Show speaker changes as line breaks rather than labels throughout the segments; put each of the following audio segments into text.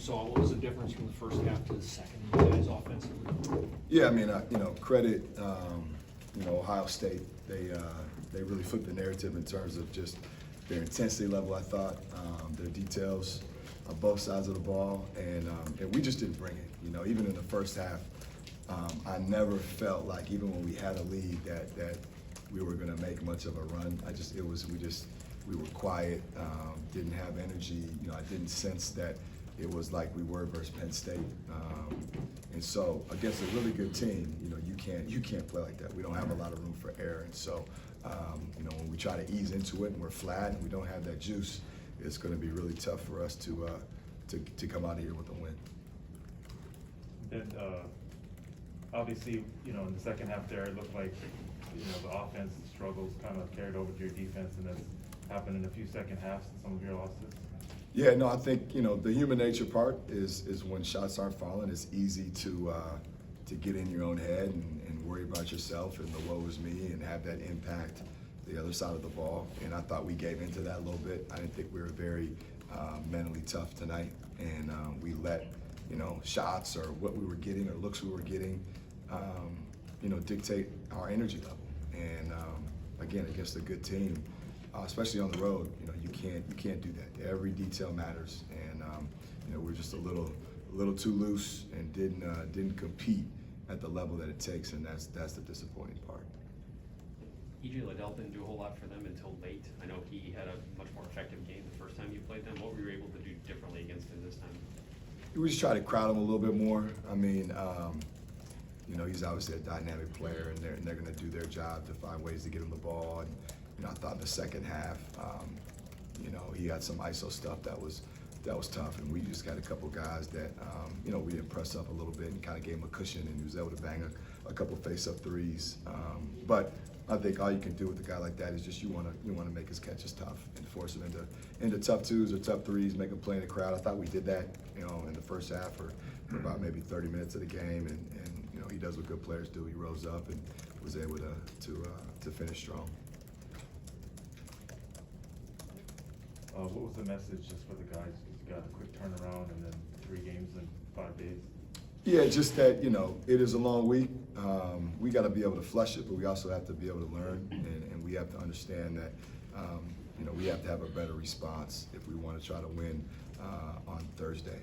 saw. What was the difference from the first half to the second, you guys offensively?
Yeah, I mean, credit, Ohio State. They really flipped the narrative in terms of just their intensity level, I thought, their details on both sides of the ball, and we just didn't bring it. Even in the first half, I never felt like, even when we had a lead, that we were going to make much of a run. We were quiet, didn't have energy. I didn't sense that it was like we were versus Penn State. And so against a really good team, you can't play like that. We don't have a lot of room for error. And so, when we try to ease into it and we're flat and we don't have that juice, it's going to be really tough for us to come out of here with a win.
And obviously, in the second half there, it looked like, the offense struggles kind of carried over to your defense, and that's happened in a few second halves in some of your losses.
Yeah, no, I think, the human nature part is when shots aren't falling, it's easy to get in your own head and worry about yourself and the woe is me and have that impact the other side of the ball. And I thought we gave into that a little bit. I didn't think we were very mentally tough tonight. And we let, shots or what we were getting or looks we were getting, dictate our energy level. And again, against a good team, especially on the road, you can't do that. Every detail matters, and we're just a little too loose and didn't compete at the level that it takes, and that's the disappointing part.
Ladell didn't do a whole lot for them until late. I know he had a much more effective game the first time you played them. What were you able to do differently against him this time?
We just try to crowd him a little bit more. I mean, he's obviously a dynamic player, and they're going to do their job to find ways to get him the ball. And I thought in the second half, he had some ISO stuff that was tough, and we just got a couple guys that we didn't press up a little bit and kind of gave him a cushion, and he was able to bang a couple face-up threes. But I think all you can do with a guy like that is just you want to make his catches tough and force him into tough twos or tough threes, make him play in the crowd. I thought we did that, in the first half for about maybe 30 minutes of the game, and he does what good players do. He rose up and was able to finish strong.
What was the message just for the guys? You got a quick turnaround and then 3 games in 5 days.
Yeah, just that, it is a long week. We got to be able to flush it, but we also have to be able to learn, and we have to understand that, we have to have a better response if we want to try to win on Thursday.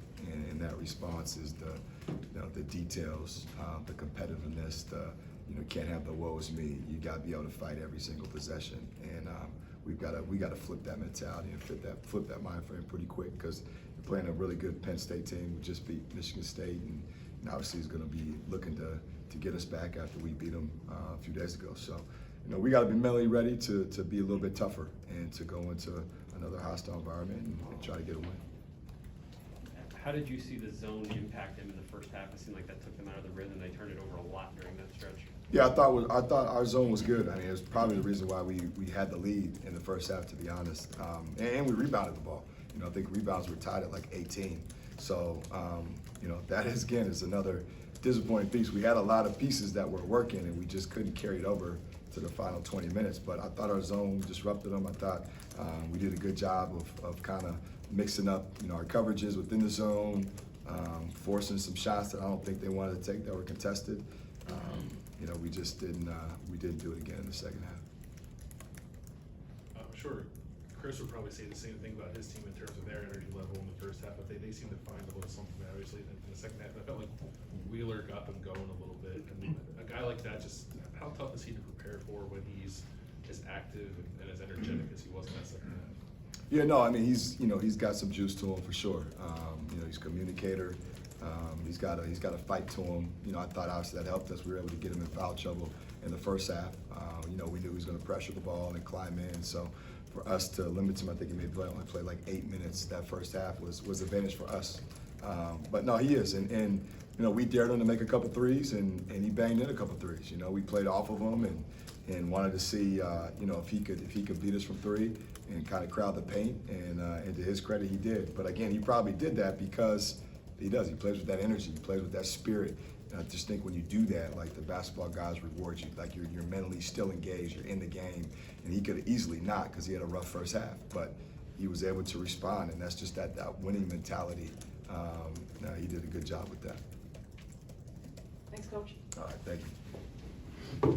And that response is the details, the competitiveness, you can't have the woe is me. You got to be able to fight every single possession, and we got to flip that mentality and flip that mind frame pretty quick, because we're playing a really good Penn State team who just beat Michigan State, and obviously is going to be looking to get us back after we beat them a few days ago. So, we got to be mentally ready to be a little bit tougher and to go into another hostile environment and try to get a win.
How did you see the zone impact them in the first half? It seemed like that took them out of the rhythm. They turned it over a lot during that stretch.
Yeah, I thought our zone was good. I mean, it was probably the reason why we had the lead in the first half, to be honest. And we rebounded the ball. I think rebounds were tied at like 18. So, that is another disappointing piece. We had a lot of pieces that were working, and we just couldn't carry it over to the final 20 minutes. But I thought our zone disrupted them. I thought we did a good job of kind of mixing up, our coverages within the zone, forcing some shots that I don't think they wanted to take that were contested. We just didn't do it again in the second half.
Sure, Chris would probably say the same thing about his team in terms of their energy level in the first half, but they seem to find a little something obviously in the second half. I felt like Wheeler got them going a little bit, and a guy like that, just how tough is he to prepare for when he's as active and as energetic as he was in that second half?
Yeah, no, I mean, he's got some juice to him for sure. He's a communicator. He's got a fight to him. I thought obviously that helped us. We were able to get him in foul trouble in the first half. We knew he was going to pressure the ball and climb in. So for us to limit him, I think he only played like 8 minutes that first half was advantage for us. But no, he is, and we dared him to make a couple threes, and he banged in a couple threes. We played off of him and wanted to see if he could beat us from 3 and kind of crowd the paint. And to his credit, he did. But again, he probably did that because he does. He plays with that energy. He plays with that spirit. And I just think when you do that, like the basketball guys reward you. Like you're mentally still engaged. You're in the game. And he could have easily not, because he had a rough first half. But he was able to respond, and that's just that winning mentality No, he did a good job with that.
Thanks, Coach.
All right, thank you.